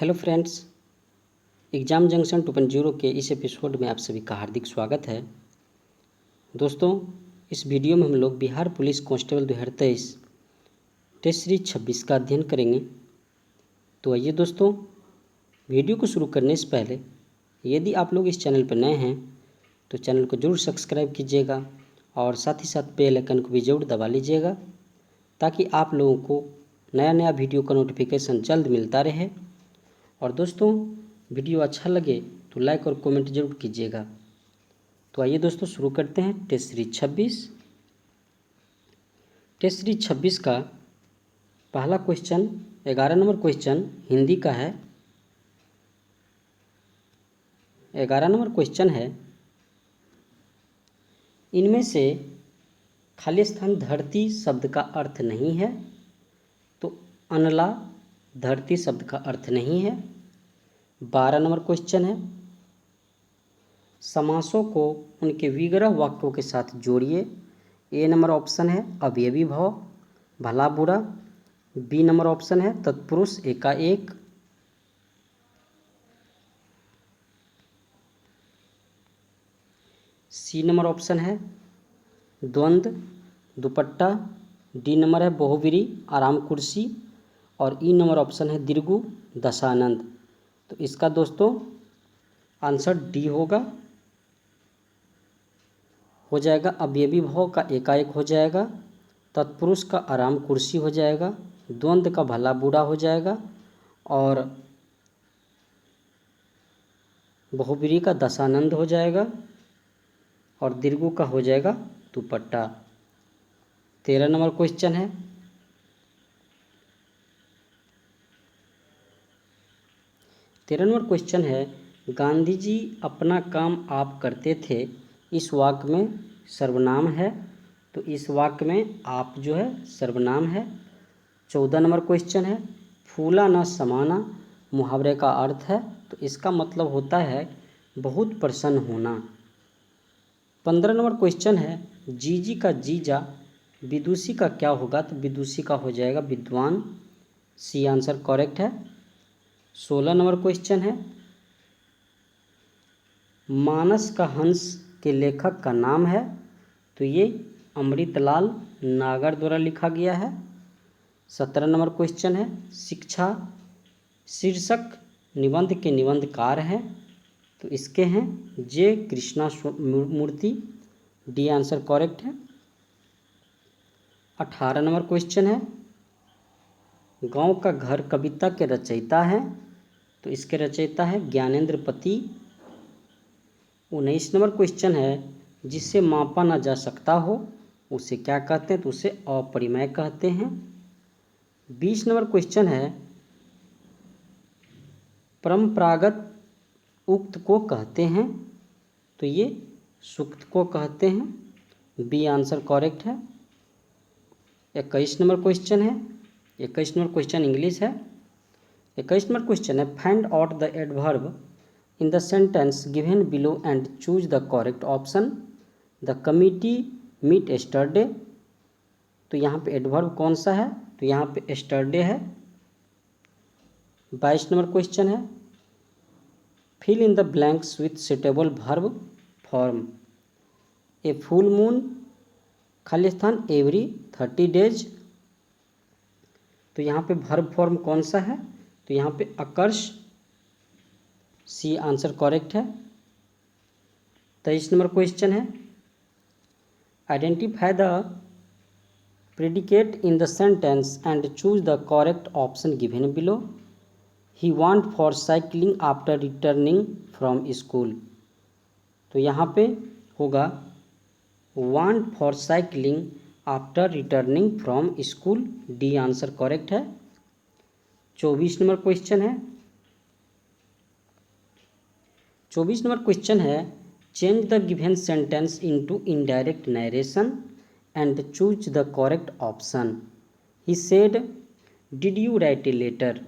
Hello friends, exam junction 2.0 के इस episode में आप सभी का हार्दिक स्वागत है। दोस्तों, इस वीडियो में हम लोग Bihar police constable 2023 test series 26 का अध्ययन करेंगे। तो आइए दोस्तों, वीडियो को शुरू करने से पहले यदि आप लोग इस चैनल पर नए हैं तो चैनल को जरूर सब्सक्राइब कीजिएगा और साथ ही साथ बेल आइकन को भी जरूर दबा लीजिएगा ताकि आप लोगों को नया वीडियो का नोटिफिकेशन जल्द मिलता रहे। और दोस्तों, वीडियो अच्छा लगे तो लाइक और कमेंट जरूर कीजिएगा। तो आइए दोस्तों, शुरू करते हैं टेस्ट सीरीज 26। टेस्ट सीरीज 26 का पहला क्वेश्चन 11 नंबर क्वेश्चन हिंदी का है। 11 नंबर क्वेश्चन है, इनमें से खाली स्थान धरती शब्द का अर्थ नहीं है। तो अनला धरती शब्द का अर्थ नहीं है। 12 नंबर क्वेश्चन है, समासों को उनके विग्रह वाक्यों के साथ जोड़िए। ए नंबर ऑप्शन है अवयवी भाव, भला बुरा। बी नंबर ऑप्शन है तत्पुरुष एकाएक। सी नंबर ऑप्शन है द्वंद्व दुपट्टा। डी नंबर है बहुव्रीहि आराम कुर्सी। और ई नंबर ऑप्शन है दीर्घु दशानंद। तो इसका दोस्तों आंसर डी हो जाएगा अवयवी भाव का एकाएक हो जाएगा, तत्पुरुष का आराम कुर्सी हो जाएगा, द्वंद्व का भला बुरा हो जाएगा और बहुव्रीहि का दशानंद हो जाएगा और दीर्घु का हो जाएगा दुपट्टा। 13 नंबर क्वेश्चन है, गांधी जी अपना काम आप करते थे, इस वाक्य में सर्वनाम है। तो इस वाक्य में आप जो है सर्वनाम है। 14 नंबर क्वेश्चन है, फूला न समाना मुहावरे का अर्थ है। तो इसका मतलब होता है बहुत प्रसन्न होना। 15 नंबर क्वेश्चन है, जीजी का जीजा विदुषी का क्या होगा। तो विदुषी का हो जाएगा विद्वान। सी आंसर करेक्ट है। 16 नंबर क्वेश्चन है, मानस का हंस के लेखक का नाम है। तो ये अमृतलाल नागर द्वारा लिखा गया है। 17 नंबर क्वेश्चन है, शिक्षा शीर्षक निबंध के निबंधकार हैं। तो इसके हैं जे कृष्णा मूर्ति। डी आंसर करेक्ट है। 18 नंबर क्वेश्चन है, गांव का घर कविता के रचयिता है। तो इसके रचयिता है ज्ञानेंद्र पति। 19 नंबर क्वेश्चन है, जिसे मापा ना जा सकता हो उसे क्या कहते हैं। तो उसे अपरिमेय कहते हैं। 20 नंबर क्वेश्चन है, परंपरागत उक्त को कहते हैं। तो ये सूक्त को कहते हैं। बी आंसर करेक्ट है। 21 नंबर क्वेश्चन है, 21 नंबर क्वेश्चन इंग्लिश है। 21 नंबर क्वेश्चन है, find out the adverb in the sentence given below and choose the correct option. The committee meet yesterday. तो यहाँ पे एडवर्ब कौन सा है। तो यहाँ पे yesterday है। 22 नंबर क्वेश्चन है, fill in the blanks with suitable verb form. A full moon खाली स्थान every 30 days। तो यहाँ पे verb form कौन सा है। तो यहाँ पे occurs। सी आंसर करेक्ट है। 23 नंबर क्वेश्चन है, identify the predicate in the sentence and choose the correct option given below. He want for cycling after returning from school. तो यहाँ पे होगा want for cycling after returning from school. D answer correct है। 24 number question है, 24 number question है, change the given sentence into indirect narration and choose the correct option. He said did you write a letter.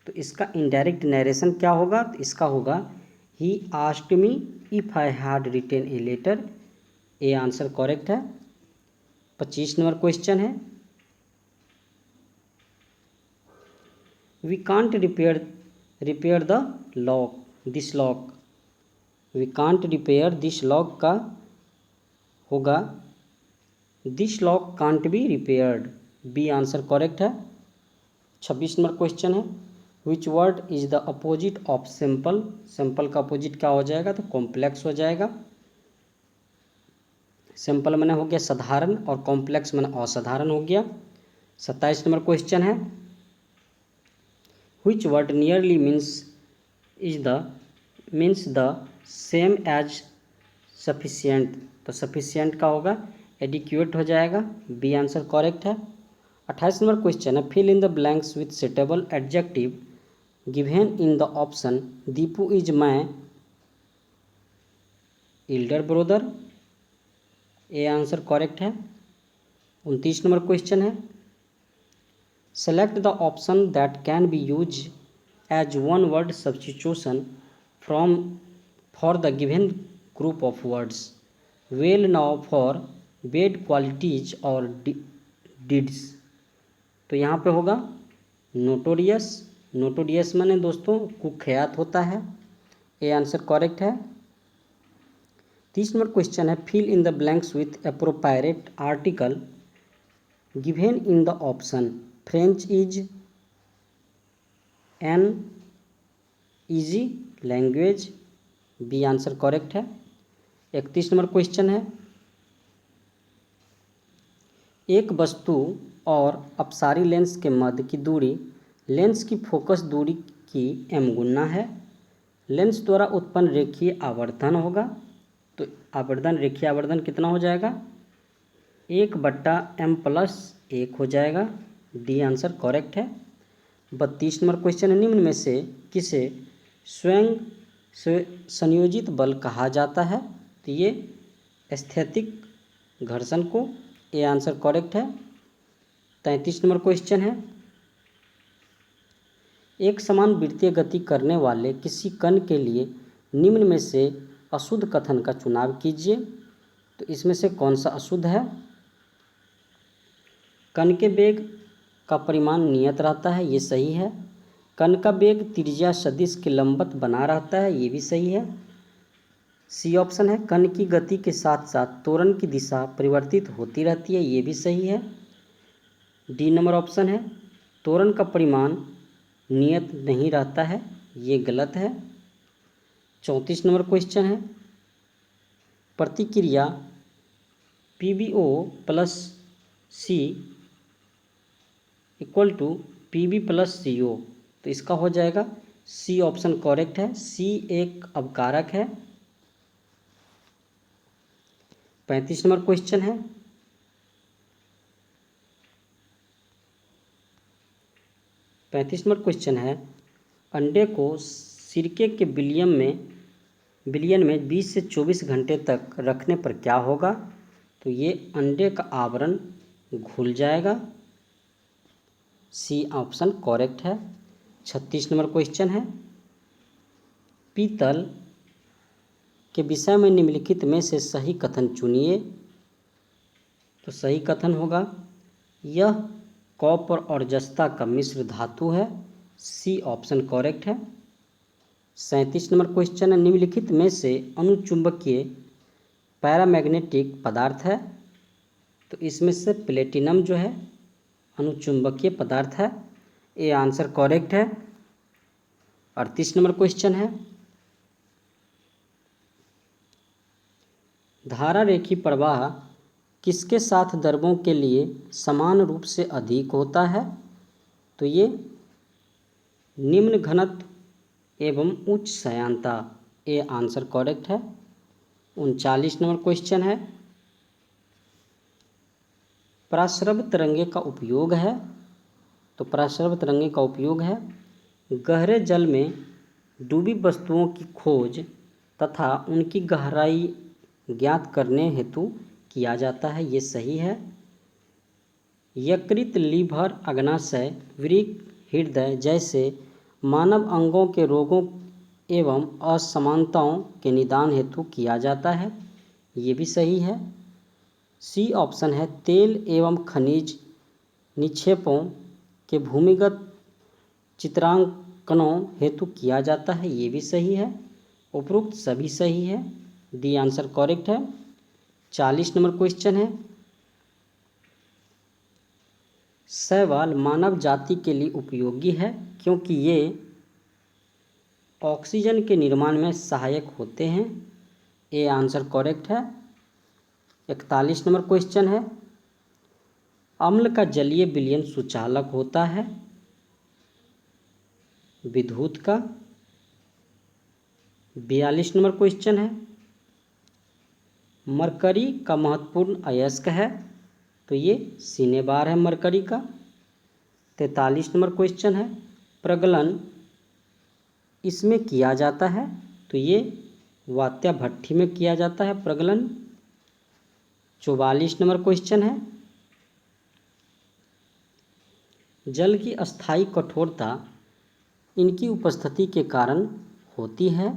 तो इसका indirect narration क्या होगा। तो इसका होगा he asked me if I had written a letter. A answer correct है। 25 number question है, we can't repair the lock, this lock, we can't repair this lock का होगा this lock can't be repaired, B answer correct है। 26 number question है, which word is the opposite of simple, simple का opposite क्या हो जाएगा, तो complex हो जाएगा। सिंपल मैंने हो गया साधारण और कॉम्प्लेक्स मैंने असाधारण हो गया। 27 नंबर क्वेश्चन है, which word nearly means the same as sufficient, तो सफिशियंट का होगा एडिक्वेट हो जाएगा, बी आंसर करेक्ट है। 28 नंबर क्वेश्चन है, fill in the blanks with suitable adjective given in the option Deepu is my elder brother, A answer correct है। 29 number question है, select the option that can be use as one word substitution from for the given group of words, well now for bad qualities और deeds, तो यहाँ पे होगा notorious, notorious माने दोस्तों कुख्यात होता है, ए आंसर करेक्ट है। 30 नंबर क्वेश्चन है, fill in the blanks with appropriate article given in the option French is an easy language, B answer correct है। 31 नंबर क्वेश्चन है, एक वस्तु और अपसारी लेंस के मध्य की दूरी लेंस की फोकस दूरी की m गुना है, लेंस द्वारा उत्पन्न रेखीय आवर्धन होगा, तो आवर्धन रेखीय आवर्धन कितना हो जाएगा, 1/m+1 हो जाएगा, डी आंसर करेक्ट है। 32 नंबर क्वेश्चन है, निम्न में से किसे स्वयं से संयोजित बल कहा जाता है, तो ये स्थैतिक घर्षण को, ए आंसर करेक्ट है। 33 नंबर क्वेश्चन है, एक समान वृत्तीय गति करने वाले किसी कण के लिए निम्न में से अशुद्ध कथन का चुनाव कीजिए, तो इसमें से कौन सा अशुद्ध है, कण के वेग का परिमाण नियत रहता है, ये सही है। कण का वेग त्रिज्या सदिश के लंबवत बना रहता है, ये भी सही है। सी ऑप्शन है, कण की गति के साथ साथ त्वरण की दिशा परिवर्तित होती रहती है, ये भी सही है। डी नंबर ऑप्शन है, त्वरण का परिमाण नियत नहीं रहता है, ये गलत है। 34 नंबर क्वेश्चन है, प्रतिक्रिया PbO + C = Pb + CO, तो इसका हो जाएगा सी ऑप्शन करेक्ट है, सी एक अवकारक है। 35 नंबर क्वेश्चन है, अंडे को सिरके के विलयन में 20 से 24 घंटे तक रखने पर क्या होगा, तो ये अंडे का आवरण घुल जाएगा, सी ऑप्शन करेक्ट है। 36 नंबर क्वेश्चन है, पीतल के विषय में निम्नलिखित में से सही कथन चुनिए, तो सही कथन होगा, यह कॉपर और जस्ता का मिश्र धातु है, सी ऑप्शन करेक्ट है। 37 नंबर क्वेश्चन है, निम्नलिखित में से अनुचुंबकीय पैरामैग्नेटिक पदार्थ है, तो इसमें से प्लेटिनम जो है अनुचुंबकीय पदार्थ है, ए आंसर करेक्ट है। 38 नंबर क्वेश्चन है, धारा रेखीय प्रवाह किसके साथ द्रव्यों के लिए समान रूप से अधिक होता है, तो ये निम्न घनत्व एवं उच्च श्यानता, ए आंसर करेक्ट है। 39 नंबर क्वेश्चन है, पराश्रव तरंगे का उपयोग है, तो पराश्रव तरंगे का उपयोग है गहरे जल में डूबी वस्तुओं की खोज तथा उनकी गहराई ज्ञात करने हेतु किया जाता है, ये सही है। यकृत, लीवर, अग्नाशय, वृक्क, हृदय जैसे मानव अंगों के रोगों एवं असमानताओं के निदान हेतु किया जाता है, ये भी सही है। सी ऑप्शन है, तेल एवं खनिज निक्षेपों के भूमिगत चित्रांक कनों हेतु किया जाता है, ये भी सही है। उपरोक्त सभी सही है, डी आंसर करेक्ट है। 40 नंबर क्वेश्चन है, शैवाल मानव जाति के लिए उपयोगी है क्योंकि ये ऑक्सीजन के निर्माण में सहायक होते हैं, ए आंसर करेक्ट है। 41 नंबर क्वेश्चन है, अम्ल का जलीय विलयन सुचालक होता है, विद्युत का। 42 नंबर क्वेश्चन है, मरकरी का महत्वपूर्ण अयस्क है, तो ये सिनेबार है मरकरी का। 43 नंबर क्वेश्चन है, प्रगलन इसमें किया जाता है, तो ये वात्या भट्ठी में किया जाता है प्रगलन। 44 नंबर क्वेश्चन है, जल की अस्थायी कठोरता इनकी उपस्थिति के कारण होती है,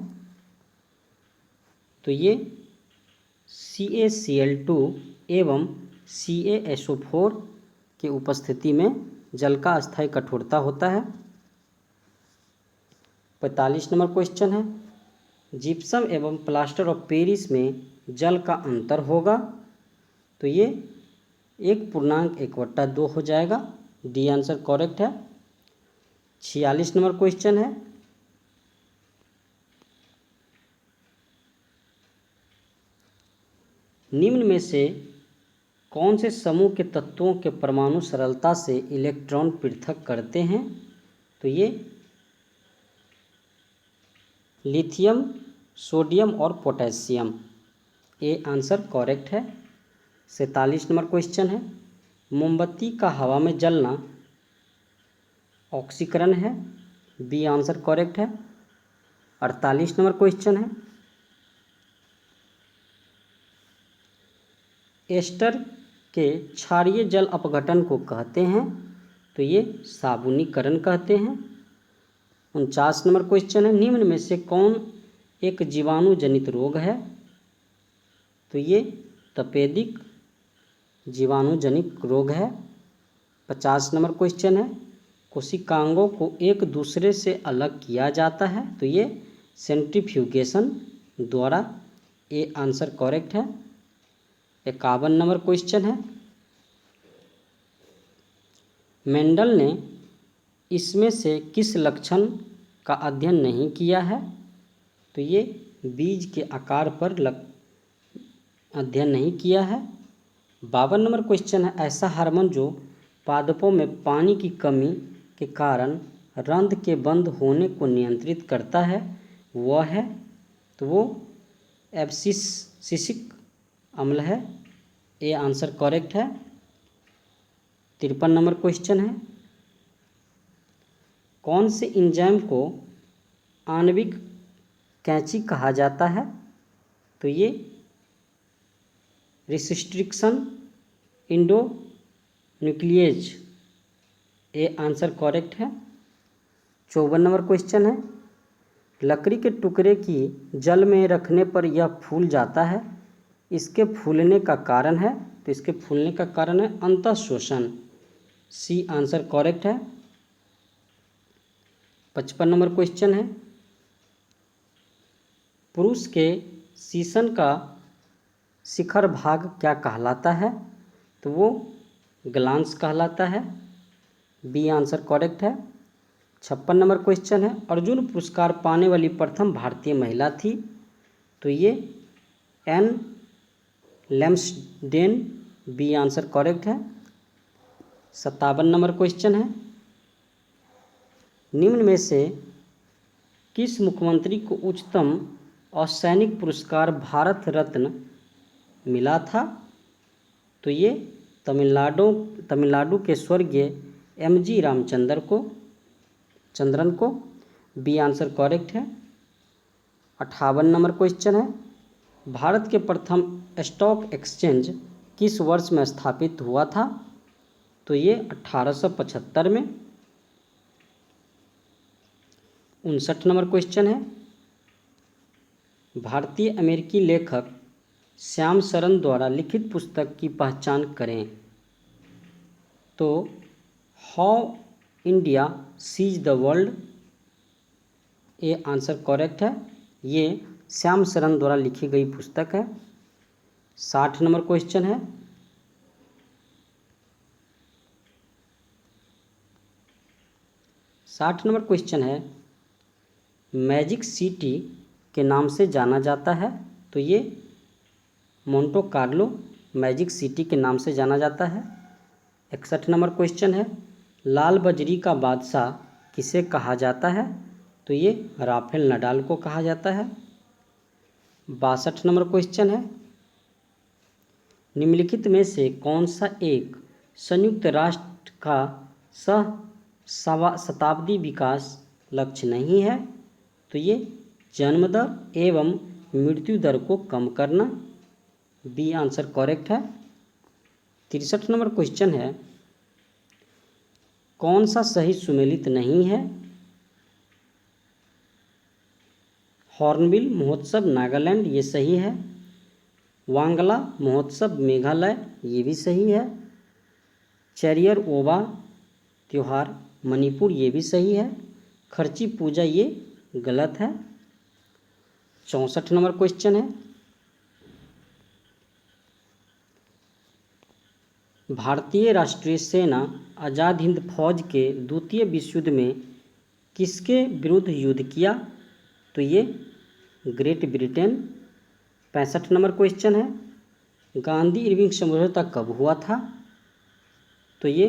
तो ये CaCl2 एवं CaSO4 की उपस्थिति में जल का अस्थायी कठोरता होता है। 45 नंबर क्वेश्चन है, जिप्सम एवं प्लास्टर ऑफ पेरिस में जल का अंतर होगा, तो ये 1.1/2 हो जाएगा, डी आंसर करेक्ट है। 46 नंबर क्वेश्चन है, निम्न में से कौन से समूह के तत्वों के परमाणु सरलता से इलेक्ट्रॉन पृथक करते हैं, तो ये लिथियम, सोडियम और पोटेशियम, ए आंसर करेक्ट है। 47 नंबर क्वेश्चन है, मोमबत्ती का हवा में जलना ऑक्सीकरण है, बी आंसर करेक्ट है। 48 नंबर क्वेश्चन है, एस्टर के क्षारीय जल अपघटन को कहते हैं, तो ये साबुनीकरण कहते हैं। 49 नंबर क्वेश्चन है, निम्न में से कौन एक जीवाणु जनित रोग है, तो ये तपेदिक जीवाणु जनित रोग है। 50 नंबर क्वेश्चन है, कोशिकांगों को एक दूसरे से अलग किया जाता है, तो ये सेंट्रीफ्यूगेशन द्वारा, ए आंसर करेक्ट है। 51 नंबर क्वेश्चन है, मेंडल ने इसमें से किस लक्षण का अध्ययन नहीं किया है, तो ये बीज के आकार पर अध्ययन नहीं किया है। 52 नंबर क्वेश्चन है, ऐसा हार्मोन जो पादपों में पानी की कमी के कारण रंध्र के बंद होने को नियंत्रित करता है, वह है, तो वो एब्सिसिक अम्ल है, ए आंसर करेक्ट है। 53 नंबर क्वेश्चन है, कौन से एंजाइम को आणविक कैंची कहा जाता है, तो ये रिस्ट्रिक्शन इंडोन्यूक्लिएज, ए आंसर करेक्ट है। 54 नंबर क्वेश्चन है, लकड़ी के टुकड़े की जल में रखने पर यह फूल जाता है, इसके फूलने का कारण है, तो इसके फूलने का कारण है अंतःशोषण, सी आंसर करेक्ट है। 55 नंबर क्वेश्चन है, पुरुष के शीशन का शिखर भाग क्या कहलाता है, तो वो ग्लांस कहलाता है, बी आंसर करेक्ट है। 56 नंबर क्वेश्चन है, अर्जुन पुरस्कार पाने वाली प्रथम भारतीय महिला थी, तो ये N Lumsden, B answer correct है। 57 नंबर क्वेश्चन है, निम्न में से किस मुख्यमंत्री को उच्चतम असैनिक पुरस्कार भारत रत्न मिला था, तो ये तमिलनाडु के स्वर्गीय MG रामचंद्रन को, बी आंसर करेक्ट है। 58 नंबर क्वेश्चन है, भारत के प्रथम स्टॉक एक्सचेंज किस वर्ष में स्थापित हुआ था, तो ये 1875 में। 59 नंबर क्वेश्चन है, भारतीय अमेरिकी लेखक श्याम सरन द्वारा लिखित पुस्तक की पहचान करें, तो how India sees the world, ये आंसर करेक्ट है। ये श्याम शरण द्वारा लिखी गई पुस्तक है। 60 नंबर क्वेश्चन है, मैजिक सिटी के नाम से जाना जाता है। तो ये मोंटे कार्लो मैजिक सिटी के नाम से जाना जाता है। 61 नंबर क्वेश्चन है, लाल बजरी का बादशाह किसे कहा जाता है? तो ये राफेल नडाल को कहा जाता है। 62 नंबर क्वेश्चन है, निम्नलिखित में से कौन सा एक संयुक्त राष्ट्र का शताब्दी विकास लक्ष्य नहीं है? तो ये जन्म दर एवं मृत्यु दर को कम करना। बी आंसर करेक्ट है। 63 नंबर क्वेश्चन है, कौन सा सही सुमेलित नहीं है? हॉर्नबिल महोत्सव नागालैंड, ये सही है। वांगला महोत्सव मेघालय, ये भी सही है। चेरियर ओबा त्यौहार मणिपुर, ये भी सही है। खर्ची पूजा, ये गलत है। 64 नंबर क्वेश्चन है, भारतीय राष्ट्रीय सेना आज़ाद हिंद फौज के द्वितीय विश्व युद्ध में किसके विरुद्ध युद्ध किया? तो ये ग्रेट ब्रिटेन। 65 नंबर क्वेश्चन है, गांधी इरविंग समझौता कब हुआ था? तो ये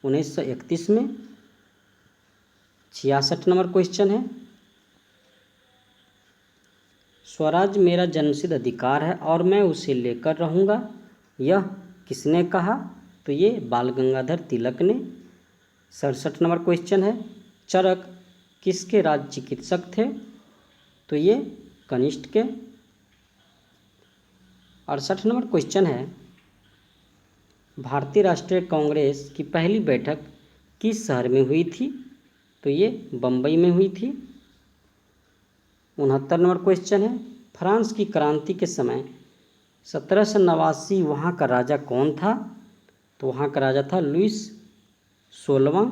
1931 में। 66 नंबर क्वेश्चन है, स्वराज मेरा जन्मसिद्ध अधिकार है और मैं उसे लेकर रहूँगा, यह किसने कहा? तो ये बाल गंगाधर तिलक ने। 67 नंबर क्वेश्चन है, चरक किसके राज चिकित्सक थे? तो ये कनिष्ठ के। 68 नंबर क्वेश्चन है, भारतीय राष्ट्रीय कांग्रेस की पहली बैठक किस शहर में हुई थी? तो ये बम्बई में हुई थी। 69 नंबर क्वेश्चन है, फ्रांस की क्रांति के समय 1789 वहाँ का राजा कौन था? तो वहाँ का राजा था लुइस 16वां।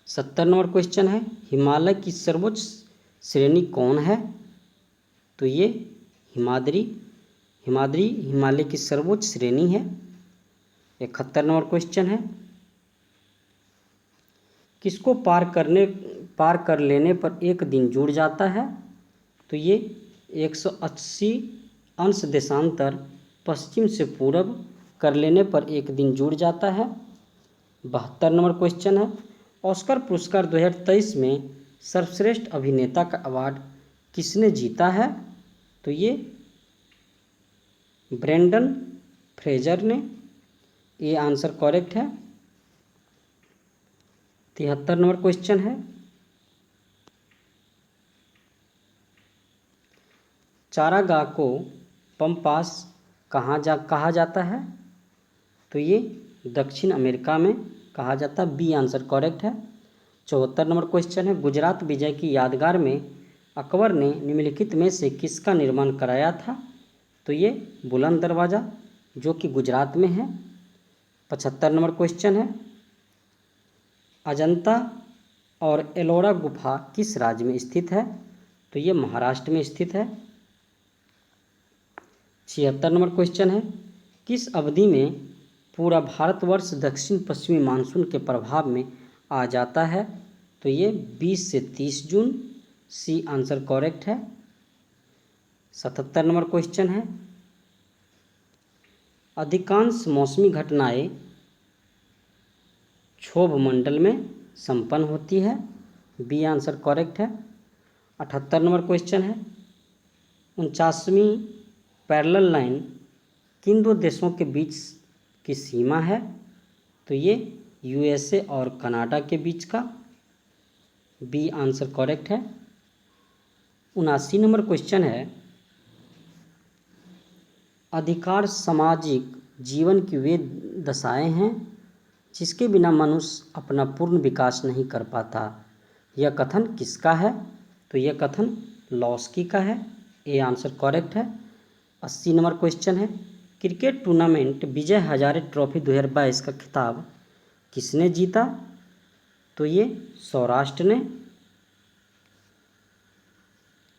70 नंबर क्वेश्चन है, हिमालय की सर्वोच्च श्रेणी कौन है? तो ये हिमाद्री हिमालय की सर्वोच्च श्रेणी है। 71 नंबर क्वेश्चन है, किसको पार कर लेने पर एक दिन जुड़ जाता है? तो ये 180 अंश देशांतर पश्चिम से पूर्व कर लेने पर एक दिन जुड़ जाता है। 72 नंबर क्वेश्चन है, ऑस्कर पुरस्कार 2023 में सर्वश्रेष्ठ अभिनेता का अवार्ड किसने जीता है? तो ये ब्रेंडन फ्रेजर ने। ये आंसर करेक्ट है। 73 नंबर क्वेश्चन है, चारागाह को पम्पास कहा जाता है? तो ये दक्षिण अमेरिका में कहा जाता है। बी आंसर करेक्ट है। 74 नंबर क्वेश्चन है, गुजरात विजय की यादगार में अकबर ने निम्नलिखित में से किसका निर्माण कराया था? तो ये बुलंद दरवाज़ा, जो कि गुजरात में है। 75 नंबर क्वेश्चन है, अजंता और एलोरा गुफा किस राज्य में स्थित है? तो ये महाराष्ट्र में स्थित है। 76 नंबर क्वेश्चन है, किस अवधि में पूरा भारतवर्ष दक्षिण पश्चिमी मानसून के प्रभाव में आ जाता है? तो ये 20 से 30 जून। सी आंसर करेक्ट है। 77 नंबर क्वेश्चन है, अधिकांश मौसमी घटनाएं क्षोभ मंडल में संपन्न होती है। बी आंसर करेक्ट है। 78 नंबर क्वेश्चन है, 49वीं पैरेलल लाइन किन दो देशों के बीच की सीमा है? तो ये यूएसए और कनाडा के बीच का। बी आंसर करेक्ट है। 79 नंबर क्वेश्चन है, अधिकार सामाजिक जीवन की वे दशाएं हैं जिसके बिना मनुष्य अपना पूर्ण विकास नहीं कर पाता, यह कथन किसका है? तो यह कथन लॉस्की का है। ए आंसर करेक्ट है। 80 नंबर क्वेश्चन है, cricket tournament Vijay Hazare trophy 2022 का खिताब किसने जीता? तो ये सौराष्ट्र ने।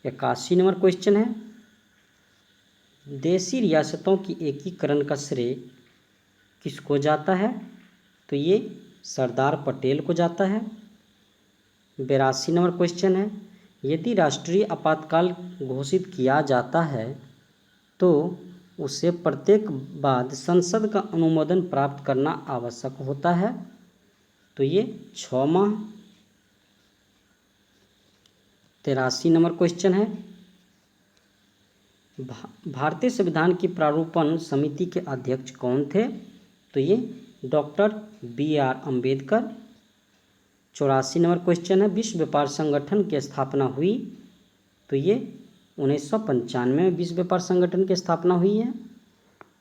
81 नंबर क्वेश्चन है, देशी रियासतों की एकीकरण का श्रेय किसको जाता है? तो ये सरदार पटेल को जाता है। 82 नंबर क्वेश्चन है, यदि राष्ट्रीय आपातकाल घोषित किया जाता है तो उसे प्रत्येक बाद संसद का अनुमोदन प्राप्त करना आवश्यक होता है। तो ये 6 माह। 83 नंबर क्वेश्चन है, भारतीय संविधान की प्रारूपण समिति के अध्यक्ष कौन थे? तो ये doctor BR Ambedkar. 84 number question है, विश्व व्यापार संगठन की स्थापना हुई? तो ये 1995 में विश्व व्यापार संगठन की स्थापना हुई है।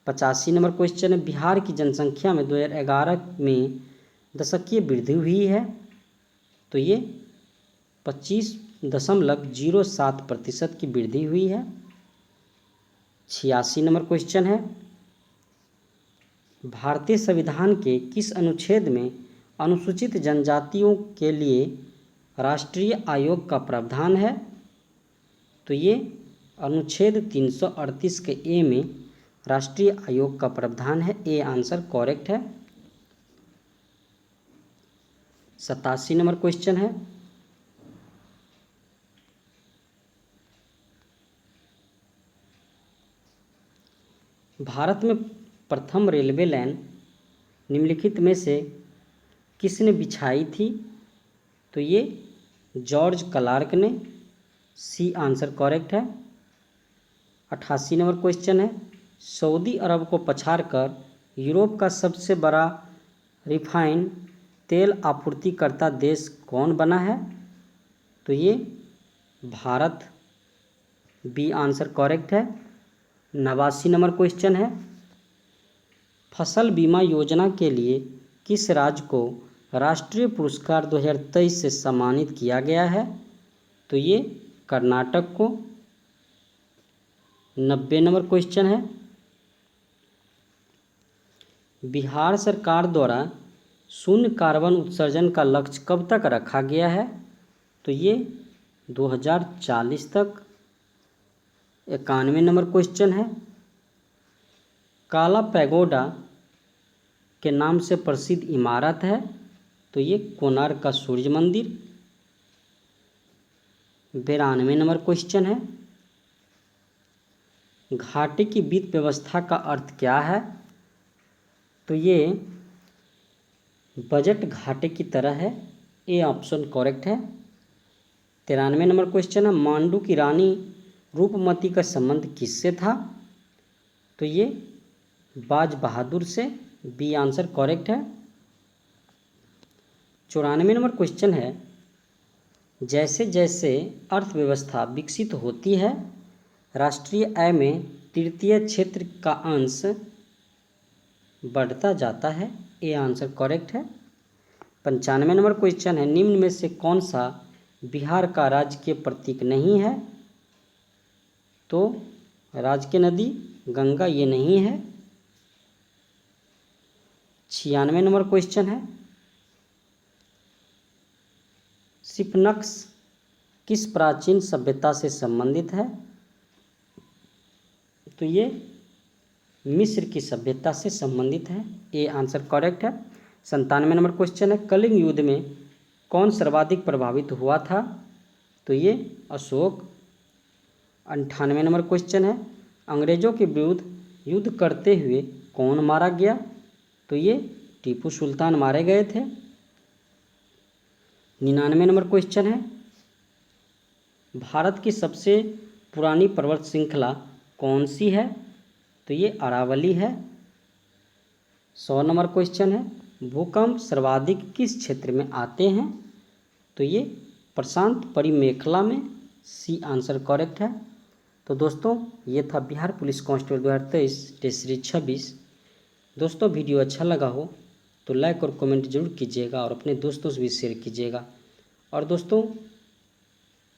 85 नंबर क्वेश्चन है, बिहार की जनसंख्या में 2011 में दशकीय वृद्धि हुई है? तो ये 25.07% की वृद्धि हुई है। 86 नंबर क्वेश्चन है, भारतीय संविधान के किस अनुच्छेद में अनुसूचित जनजातियों के लिए राष्ट्रीय आयोग का प्रावधान है? तो ये अनुच्छेद 338 के ए में राष्ट्रीय आयोग का प्रावधान है। ए आंसर करेक्ट है। 87 नंबर क्वेश्चन है, भारत में प्रथम रेलवे लाइन निम्नलिखित में से किसने बिछाई थी? तो ये जॉर्ज क्लार्क ने। सी आंसर करेक्ट है। 88 नंबर क्वेश्चन है, सऊदी अरब को पछाड़कर यूरोप का सबसे बड़ा रिफाइन तेल आपूर्तिकर्ता देश कौन बना है? तो ये भारत। बी आंसर करेक्ट है। 89 नंबर क्वेश्चन है, फसल बीमा योजना के लिए किस राज्य को राष्ट्रीय पुरस्कार 2023 से सम्मानित किया गया है? तो ये कर्नाटक को। 90 नंबर क्वेश्चन है, बिहार सरकार द्वारा शून्य कार्बन उत्सर्जन का लक्ष्य कब तक रखा गया है? तो ये 2040 तक। 91 नंबर क्वेश्चन है, काला पैगोडा के नाम से प्रसिद्ध इमारत है? तो ये कोणार्क का सूर्य मंदिर। 92 नंबर क्वेश्चन है, घाटे की वित्त व्यवस्था का अर्थ क्या है? तो ये बजट घाटे की तरह है। ए ऑप्शन करेक्ट है। 93 नंबर क्वेश्चन है, मांडू की रानी रूपमती का संबंध किससे था? तो ये बाज बहादुर से। बी आंसर करेक्ट है। 94 नंबर क्वेश्चन है, जैसे जैसे अर्थव्यवस्था विकसित होती है राष्ट्रीय आय में तृतीय क्षेत्र का अंश बढ़ता जाता है? ए आंसर करेक्ट है। 95 नंबर क्वेश्चन है, निम्न में से कौन सा बिहार का राजकीय प्रतीक नहीं है? तो राजकीय नदी गंगा ये नहीं है। 96 नंबर क्वेश्चन है, सिफनक्स किस प्राचीन सभ्यता से संबंधित है? तो ये मिस्र की सभ्यता से संबंधित है। ए आंसर करेक्ट है। 97 नंबर क्वेश्चन है, कलिंग युद्ध में कौन सर्वाधिक प्रभावित हुआ था? तो ये अशोक। 98 नंबर क्वेश्चन है, अंग्रेजों के विरुद्ध युद्ध करते हुए कौन मारा गया? तो ये टीपू सुल्तान मारे गए थे। 99 नंबर क्वेश्चन है, भारत की सबसे पुरानी पर्वत श्रृंखला कौन सी है? तो ये अरावली है। 100 नंबर क्वेश्चन है, भूकंप सर्वाधिक किस क्षेत्र में आते हैं? तो ये प्रशांत परिमेखला में। सी आंसर करेक्ट है। तो दोस्तों ये था Bihar police constable 2023 test series 26। दोस्तों वीडियो अच्छा लगा हो तो लाइक और कमेंट जरूर कीजिएगा और अपने दोस्तों से भी शेयर कीजिएगा और दोस्तों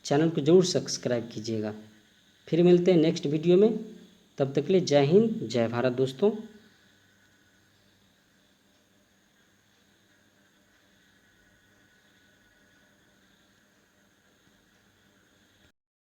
चैनल को जरूर सब्सक्राइब कीजिएगा। फिर मिलते हैं नेक्स्ट वीडियो में, तब तक के लिए जय हिंद जय भारत दोस्तों।